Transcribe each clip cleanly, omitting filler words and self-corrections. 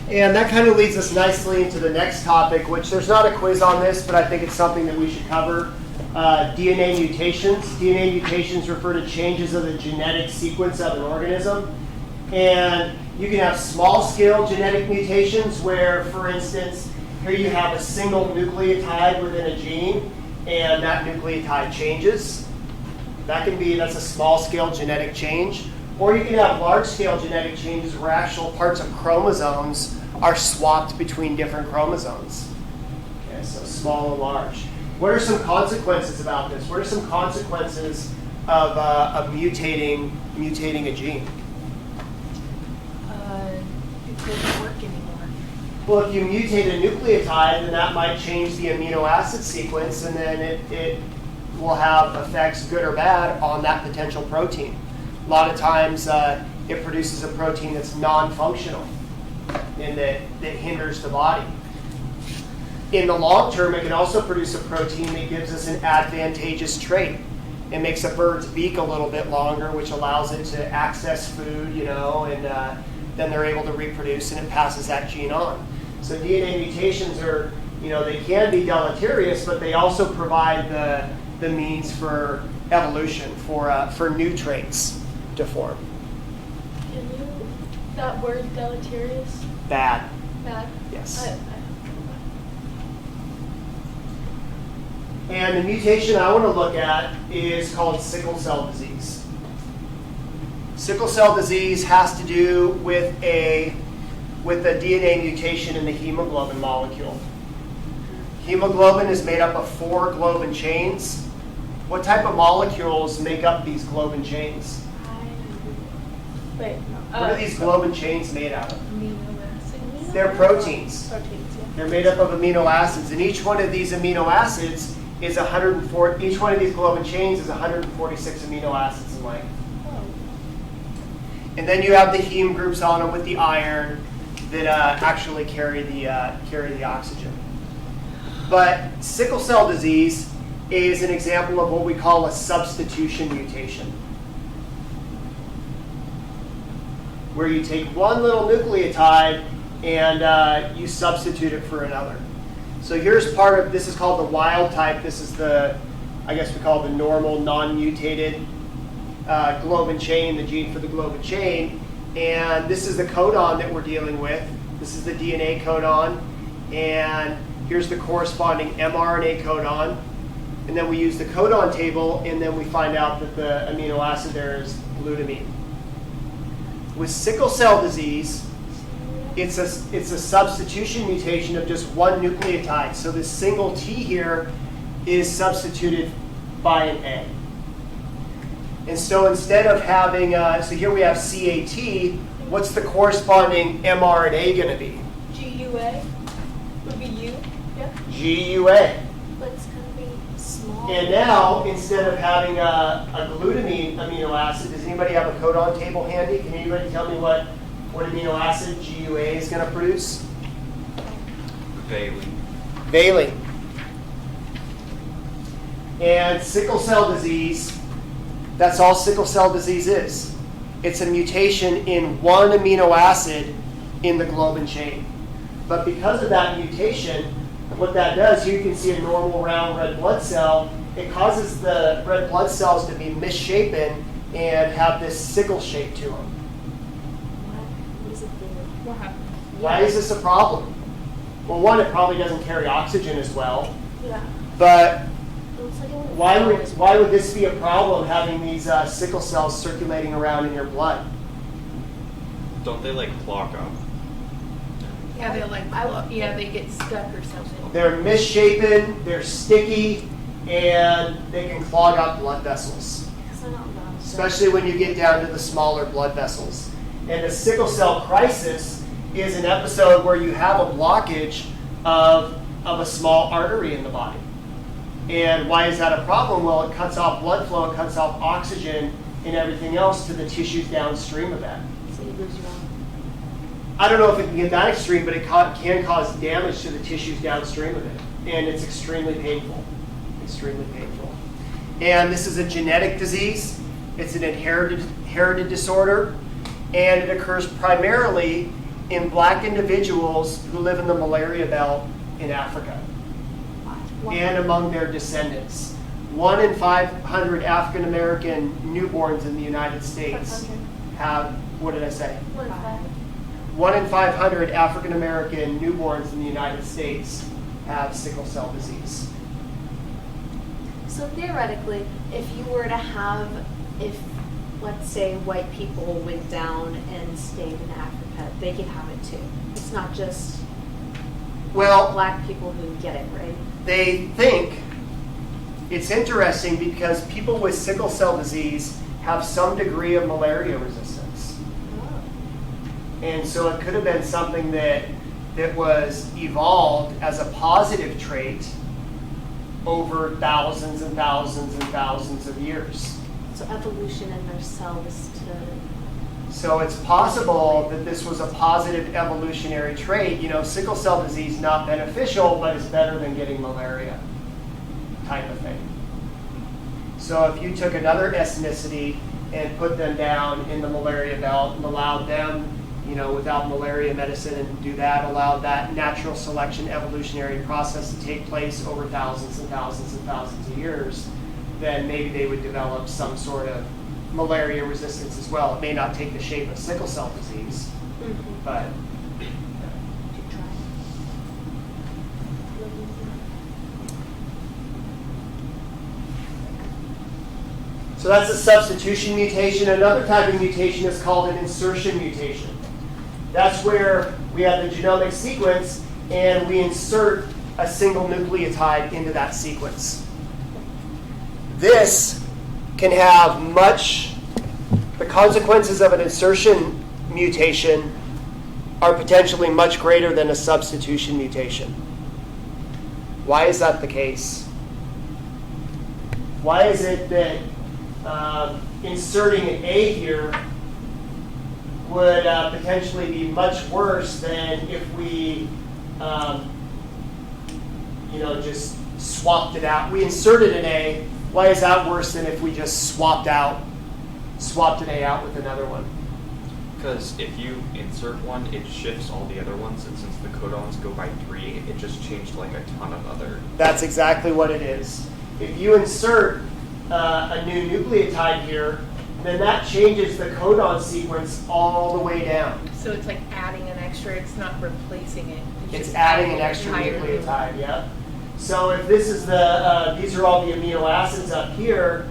And that kind of leads us nicely into the next topic, which there's not a quiz on this, but I think it's something that we should cover. DNA mutations. DNA mutations refer to changes of the genetic sequence of an organism. And you can have small-scale genetic mutations where, for instance, here you have a single nucleotide within a gene, and that nucleotide changes. That's a small-scale genetic change. Or you can have large-scale genetic changes where actual parts of chromosomes are swapped between different chromosomes. Okay, so small and large. What are some consequences about this? What are some consequences of mutating a gene? It doesn't work anymore. Well, if you mutate a nucleotide, then that might change the amino acid sequence, and then it will have effects, good or bad, on that potential protein. A lot of times it produces a protein that's non-functional and that hinders the body. In the long term, it can also produce a protein that gives us an advantageous trait. It makes a bird's beak a little bit longer, which allows it to access food, and then they're able to reproduce, and it passes that gene on. So DNA mutations are, they can be deleterious, but they also provide the means for evolution, for new traits to form. That word deleterious? Bad. Bad? Yes. And the mutation I want to look at is called sickle cell disease. Sickle cell disease has to do with a DNA mutation in the hemoglobin molecule. Hemoglobin is made up of 4 globin chains. What type of molecules make up these globin chains? Wait, What are these globin chains made out of? Amino acids. They're proteins. Proteins, yeah. They're made up of amino acids, and each one of these amino acids is 104. Each one of these globin chains is 146 amino acids in length. Oh. And then you have the heme groups on them with the iron that actually carry the oxygen. But sickle cell disease is an example of what we call a substitution mutation, where you take one little nucleotide and you substitute it for another. So here's this is called the wild type. This is I guess we call it the normal, non-mutated globin chain, the gene for the globin chain. And this is the codon that we're dealing with. This is the DNA codon. And here's the corresponding mRNA codon. And then we use the codon table, and then we find out that the amino acid there is glutamine. With sickle cell disease, it's a substitution mutation of just one nucleotide. So this single T here is substituted by an A. And so instead of having, so here we have CAT, what's the corresponding mRNA going to be? GUA would be U, yeah? GUA. But it's going to be small. And now, instead of having a glutamine amino acid, does anybody have a codon table handy? Can anybody tell me what amino acid GUA is going to produce? Valine. Valine. And sickle cell disease, that's all sickle cell disease is. It's a mutation in one amino acid in the globin chain. But because of that mutation, what that does, here you can see a normal round red blood cell. It causes the red blood cells to be misshapen and have this sickle shape to them. What is it doing? What happened? Why is this a problem? Well, one, it probably doesn't carry oxygen as well. Yeah. But It looks like it went why would this be a problem, having these sickle cells circulating around in your blood? Don't they clog up? Yeah, they get stuck or something. They're misshapen, they're sticky, and they can clog up blood vessels, especially when you get down to the smaller blood vessels. And a sickle cell crisis is an episode where you have a blockage of a small artery in the body. And why is that a problem? Well, it cuts off blood flow, it cuts off oxygen and everything else to the tissues downstream of that. So you lose your own. I don't know if it can get that extreme, but it can cause damage to the tissues downstream of it. And it's extremely painful. Extremely painful. And this is a genetic disease. It's an inherited disorder. And it occurs primarily in black individuals who live in the malaria belt in Africa and among their descendants. 1 in 500 African American newborns in the United States 500. have, what did I say? 1 1 in 500 African American newborns in the United States have sickle cell disease. So theoretically, if you were to have, if let's say white people went down and stayed in Africa, they could have it too. It's not just Well, black people who get it, right? they think it's interesting because people with sickle cell disease have some degree of malaria resistance. And so it could have been something that was evolved as a positive trait over thousands and thousands and thousands of years. So evolution in their cells to. So it's possible that this was a positive evolutionary trait. You know, sickle cell disease not beneficial, but it's better than getting malaria type of thing. So if you took another ethnicity and put them down in the malaria belt and allowed them, you know, without malaria medicine and do that, allowed that natural selection evolutionary process to take place over thousands and thousands and thousands of years, then maybe they would develop some sort of malaria resistance as well. It may not take the shape of sickle cell disease, but so that's a substitution mutation. Another type of mutation is called an insertion mutation. That's where we have the genomic sequence and we insert a single nucleotide into that sequence. This can have the consequences of an insertion mutation are potentially much greater than a substitution mutation. Why is that the case? Why is it that inserting an A here would potentially be much worse than if we, just swapped it out? We inserted an A. Why is that worse than if we just swapped an A out with another one? Because if you insert one, it shifts all the other ones, and since the codons go by 3, it just changed like a ton of other. That's exactly what it is. If you insert a new nucleotide here, then that changes the codon sequence all the way down. So it's like adding an extra, it's not replacing it. It's just adding an extra entire new- nucleotide, yeah. So if this is these are all the amino acids up here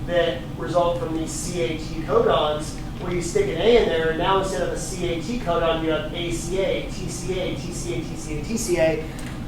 that result from these CAT codons, where you stick an A in there, and now instead of a CAT codon, you have ACA, TCA, TCA, TCA, TCA.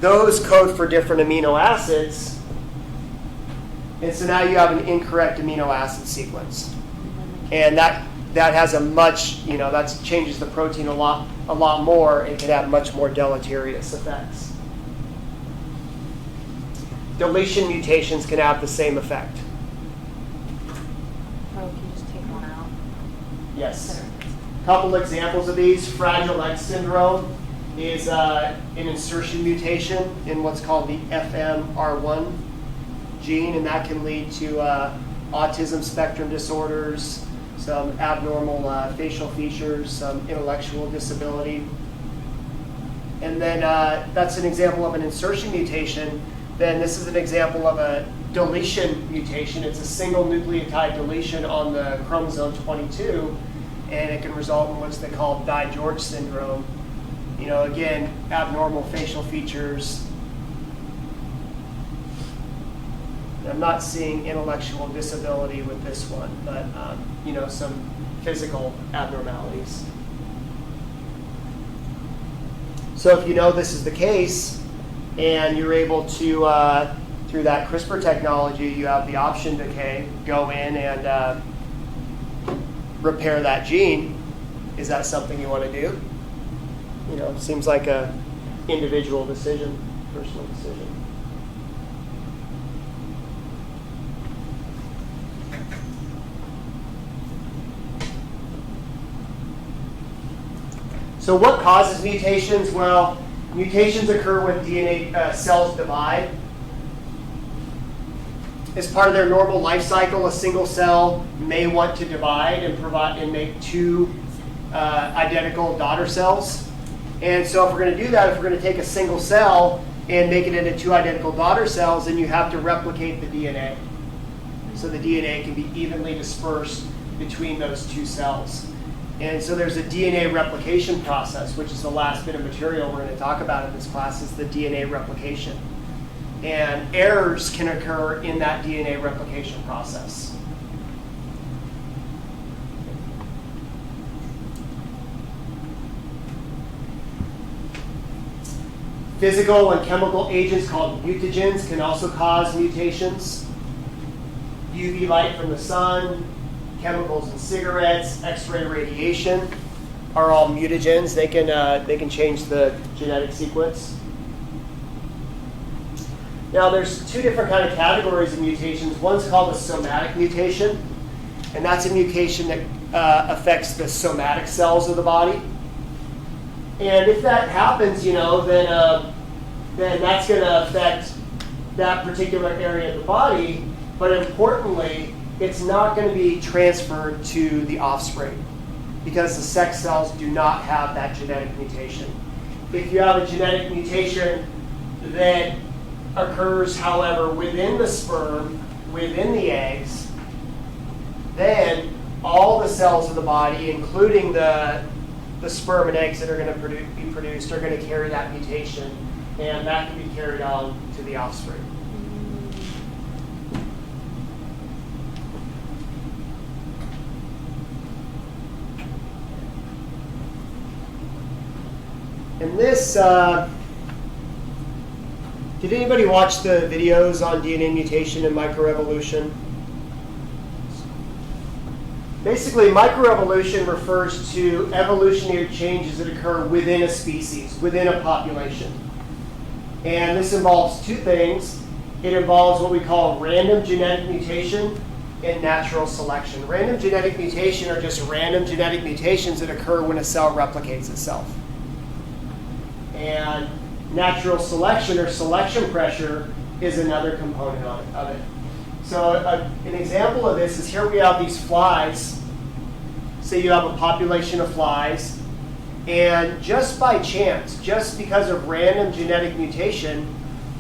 Those code for different amino acids, and so now you have an incorrect amino acid sequence. And that has a much, that changes the protein a lot more and can have much more deleterious effects. Deletion mutations can have the same effect. Oh, can you just take one out? Yes. A couple examples of these. Fragile X syndrome is an insertion mutation in what's called the FMR1 gene, and that can lead to autism spectrum disorders, some abnormal facial features, some intellectual disability. And then that's an example of an insertion mutation. Then this is an example of a deletion mutation. It's a single nucleotide deletion on the chromosome 22, and it can result in what's they call Di-George syndrome. Again, abnormal facial features. I'm not seeing intellectual disability with this one, but some physical abnormalities. So if you know this is the case, and you're able to, through that CRISPR technology, you have the option to go in and repair that gene. Is that something you want to do? Seems like a individual decision, personal decision. So what causes mutations? Well, mutations occur when DNA cells divide. As part of their normal life cycle, a single cell may want to divide and make two identical daughter cells. And so if we're going to do that, if we're going to take a single cell and make it into 2 identical daughter cells, then you have to replicate the DNA. So the DNA can be evenly dispersed between those 2 cells. And so there's a DNA replication process, which is the last bit of material we're going to talk about in this class, is the DNA replication. And errors can occur in that DNA replication process. Physical and chemical agents called mutagens can also cause mutations. UV light from the sun, chemicals in cigarettes, X-ray radiation are all mutagens. They can change the genetic sequence. Now there's 2 different kind of categories of mutations. One's called a somatic mutation, and that's a mutation that affects the somatic cells of the body. And if that happens, then that's going to affect that particular area of the body. But importantly, it's not going to be transferred to the offspring because the sex cells do not have that genetic mutation. If you have a genetic mutation that occurs, however, within the sperm, within the eggs, then all the cells of the body, including the sperm and eggs that are going to be produced, are going to carry that mutation, and that can be carried on to the offspring. And this, did anybody watch the videos on DNA mutation and microevolution? Basically, microevolution refers to evolutionary changes that occur within a species, within a population. And this involves 2 things. It involves what we call random genetic mutation and natural selection. Random genetic mutation are just random genetic mutations that occur when a cell replicates itself. And natural selection or selection pressure is another component of it. So an example of this is here we have these flies. Say you have a population of flies, and just by chance, just because of random genetic mutation,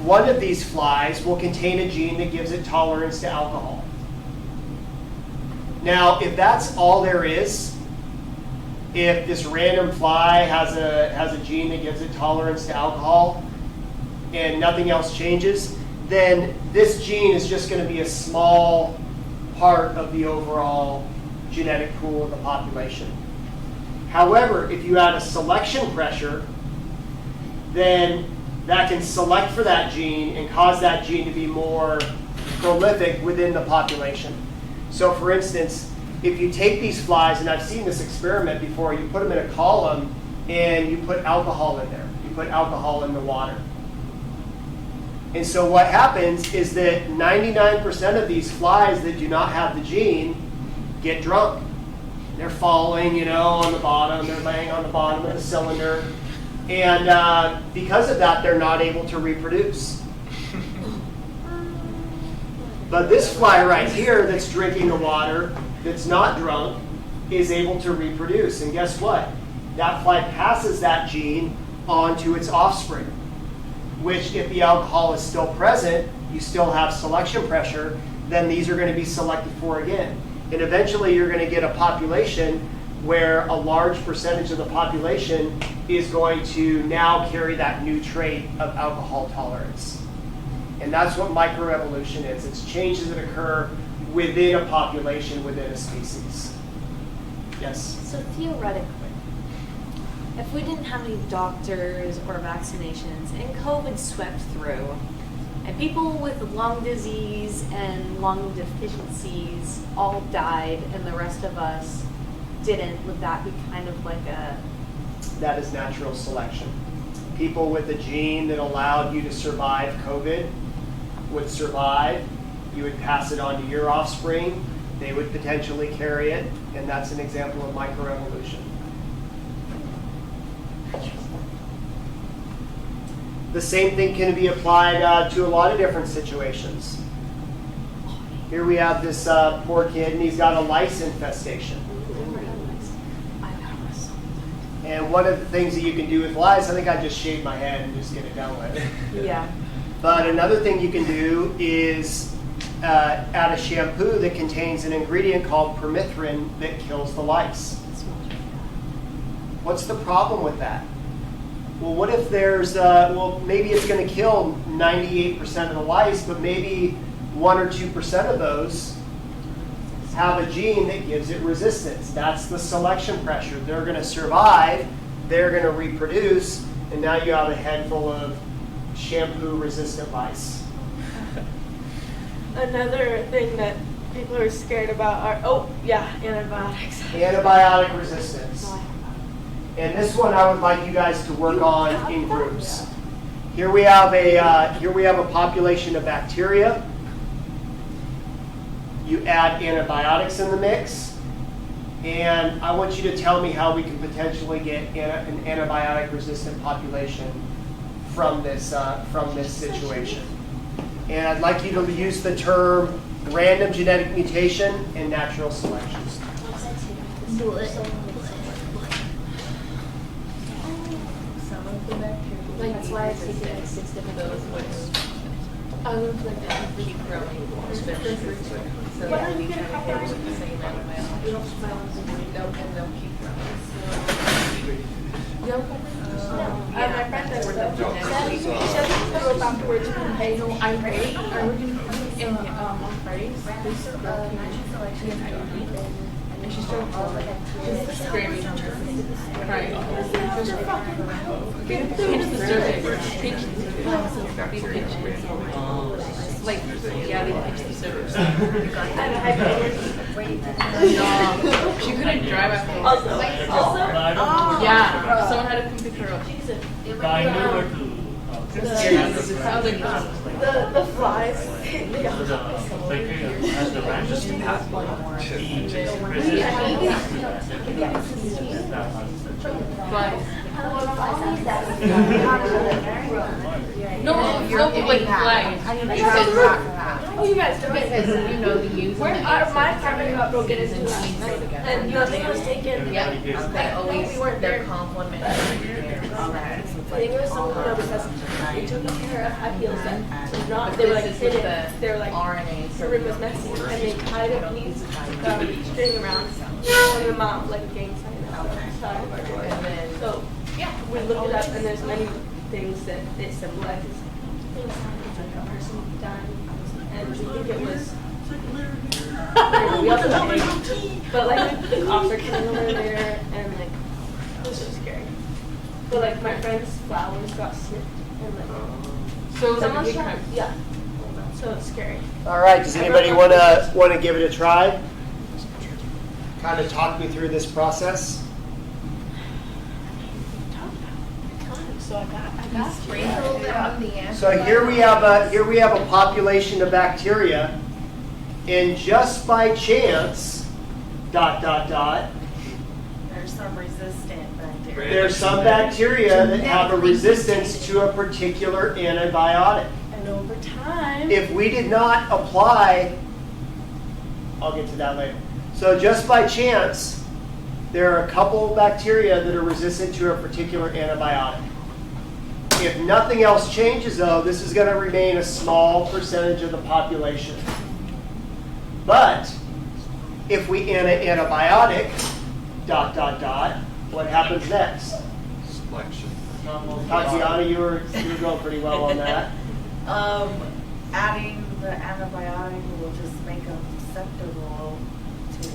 one of these flies will contain a gene that gives it tolerance to alcohol. Now, if that's all there is, if this random fly has a gene that gives it tolerance to alcohol and nothing else changes, then this gene is just going to be a small part of the overall genetic pool of the population. However, if you add a selection pressure, then that can select for that gene and cause that gene to be more prolific within the population. So for instance, if you take these flies, and I've seen this experiment before, you put them in a column and you put alcohol in there. You put alcohol in the water. And so what happens is that 99% of these flies that do not have the gene get drunk. They're falling, on the bottom. They're laying on the bottom of the cylinder. And because of that, they're not able to reproduce. But this fly right here that's drinking the water, that's not drunk, is able to reproduce. And guess what? That fly passes that gene on to its offspring, which if the alcohol is still present, you still have selection pressure, then these are going to be selected for again. And eventually you're going to get a population where a large percentage of the population is going to now carry that new trait of alcohol tolerance. And that's what microevolution is. It's changes that occur within a population, within a species. Yes? So theoretically, if we didn't have any doctors or vaccinations and COVID swept through, and people with lung disease and lung deficiencies all died and the rest of us didn't, would that be kind of like a... That is natural selection. People with a gene that allowed you to survive COVID would survive. You would pass it on to your offspring. They would potentially carry it, and that's an example of microevolution. The same thing can be applied to a lot of different situations. Here we have this poor kid, and he's got a lice infestation. And one of the things that you can do with lice, I think I just shave my head and just get it done with. Yeah. But another thing you can do is add a shampoo that contains an ingredient called permethrin that kills the lice. What's the problem with that? Well, what if there's, well, maybe it's going to kill 98% of the lice, but maybe 1 or 2% of those have a gene that gives it resistance. That's the selection pressure. They're going to survive, they're going to reproduce, and now you have a head full of shampoo-resistant lice. Another thing that people are scared about are, antibiotics. Antibiotic resistance. And this one I would like you guys to work on in groups. Here we have a population of bacteria. You add antibiotics in the mix, and I want you to tell me how we can potentially get an antibiotic-resistant population from this situation. And I'd like you to use the term random genetic mutation and natural selection. That's why I take it like 6 different doses. I would like to keep growing, especially so that we kind of hit with the same antibiotic. And they'll keep growing. My friend does that. She says to go backwards from hay. No, I read on Fridays. There's natural selection and and she started screaming, crying. Pinch the surface. Pinch like, yeah, they pinch the surface. She couldn't drive after Also, yeah, someone had to come pick her up. the flies, Just pass one more. But no, you're like flags. oh, you guys don't. Because you know the use. My apartment got broken into last night, and nothing was taken. Yeah, I they think always we weren't there. compliment. I think it was someone because they took care of appeals that was not. They were like hidden. They were like RNA. her room was messy, and they tied a piece of string around the mount like a gang sign. And then So yeah, we looked it up, and there's many things that it symbolizes. It's like a person dying, and we think it was. We also think, but like the cops are coming over there, and like it was so scary. But like my friend's flowers got snipped, and like so it was like a someone's big trying, crime. yeah. So it's scary. All right, does anybody want to give it a try? Kind of talk me through this process. So I got So here we have a population of bacteria, and just by chance, ... There's some resistant bacteria. There's some bacteria that have a resistance to a particular antibiotic. And over time, If we did not apply, I'll get to that later. So just by chance, there are a couple bacteria that are resistant to a particular antibiotic. If nothing else changes, though, this is going to remain a small percentage of the population. But if we add an antibiotic, ... what happens next? Selection. Tatiana, you were going pretty well on that. Adding the antibiotic will just make them susceptible to.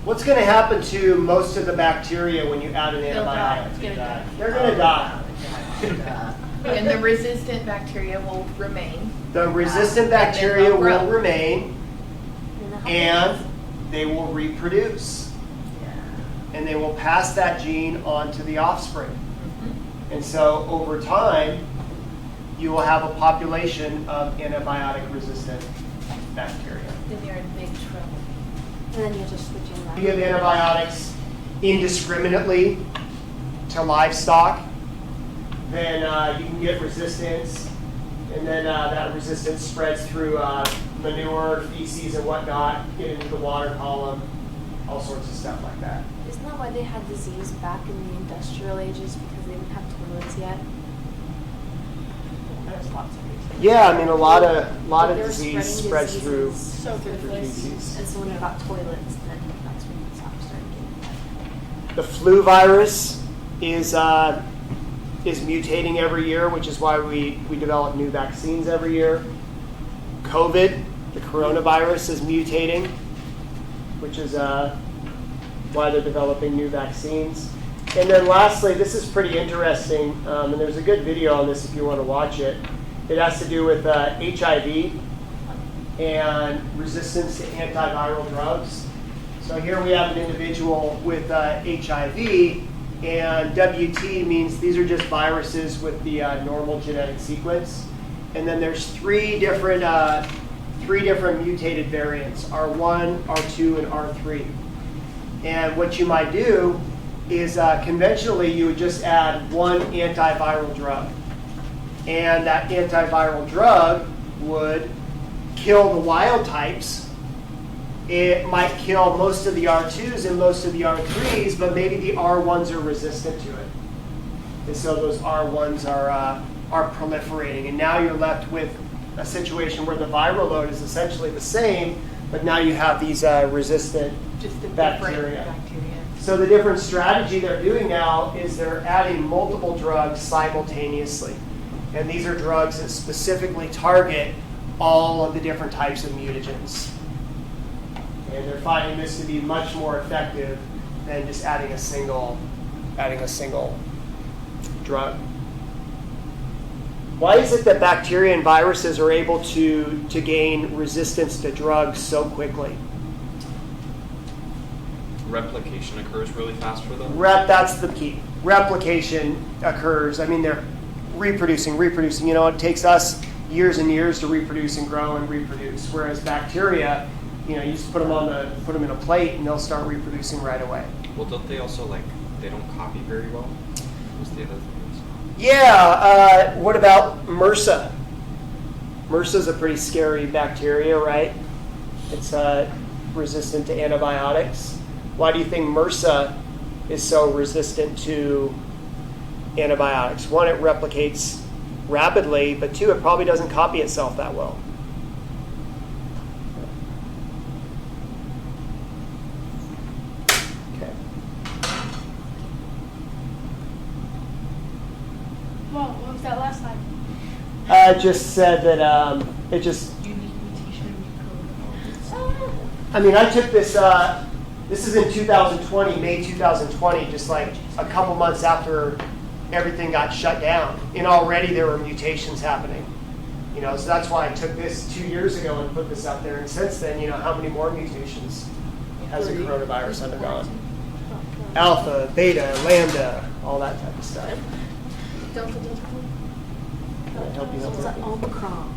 What's going to happen to most of the bacteria when you add an They'll die. antibiotic? It's gonna die. They're going to die. And the resistant bacteria will remain. The resistant bacteria will remain, and they will reproduce. And they will pass that gene on to the offspring. And so over time, you will have a population of antibiotic-resistant bacteria. Then you're in big trouble. And then you just switch in. If you give antibiotics indiscriminately to livestock, then you can get resistance, and then that resistance spreads through manure, feces, and whatnot, get into the water column, all sorts of stuff like that. Isn't that why they had disease back in the industrial ages, because they didn't have toilets yet? There's lots of reasons. Yeah, I mean, a lot of They were disease spreading spreads through diseases So through quickly. feces. And so when you got toilets, then that's when the stopped starting getting. The flu virus is mutating every year, which is why we develop new vaccines every year. COVID, the coronavirus, is mutating, which is why they're developing new vaccines. And then lastly, this is pretty interesting, and there's a good video on this if you want to watch it. It has to do with HIV and resistance to antiviral drugs. So here we have an individual with HIV, and WT means these are just viruses with the normal genetic sequence. And then there's three different mutated variants, R1, R2, and R3. And what you might do is conventionally you would just add one antiviral drug. And that antiviral drug would kill the wild types. It might kill most of the R2s and most of the R3s, but maybe the R1s are resistant to it. And so those R1s are proliferating. And now you're left with a situation where the viral load is essentially the same, but now you have these resistant Just the bacteria. different bacteria. So the different strategy they're doing now is they're adding multiple drugs simultaneously. And these are drugs that specifically target all of the different types of mutagens. And they're finding this to be much more effective than just adding a single drug. Why is it that bacteria and viruses are able to gain resistance to drugs so quickly? Replication occurs really fast for them. That's the key. Replication occurs. I mean, they're reproducing. You know, it takes us years and years to reproduce and grow and reproduce. Whereas bacteria, you know, you just put them in a plate and they'll start reproducing right away. Well, don't they also they don't copy very well? What's the other thing? Yeah. What about MRSA? MRSA is a pretty scary bacteria, right? It's resistant to antibiotics. Why do you think MRSA is so resistant to antibiotics? One, it replicates rapidly, but two, it probably doesn't copy itself that well. Okay. Well, what was that last time? I just said that it just. Unique mutation I mean, I took this. This is in 2020, May 2020, just like a couple months after everything got shut down, and already there were mutations happening. You know, so that's why I took this 2 years ago and put this out there. And since then, you know, how many more mutations has the coronavirus undergone? Alpha, beta, lambda, all that type of stuff. Delta. Can I help you out It's there? like Omicron.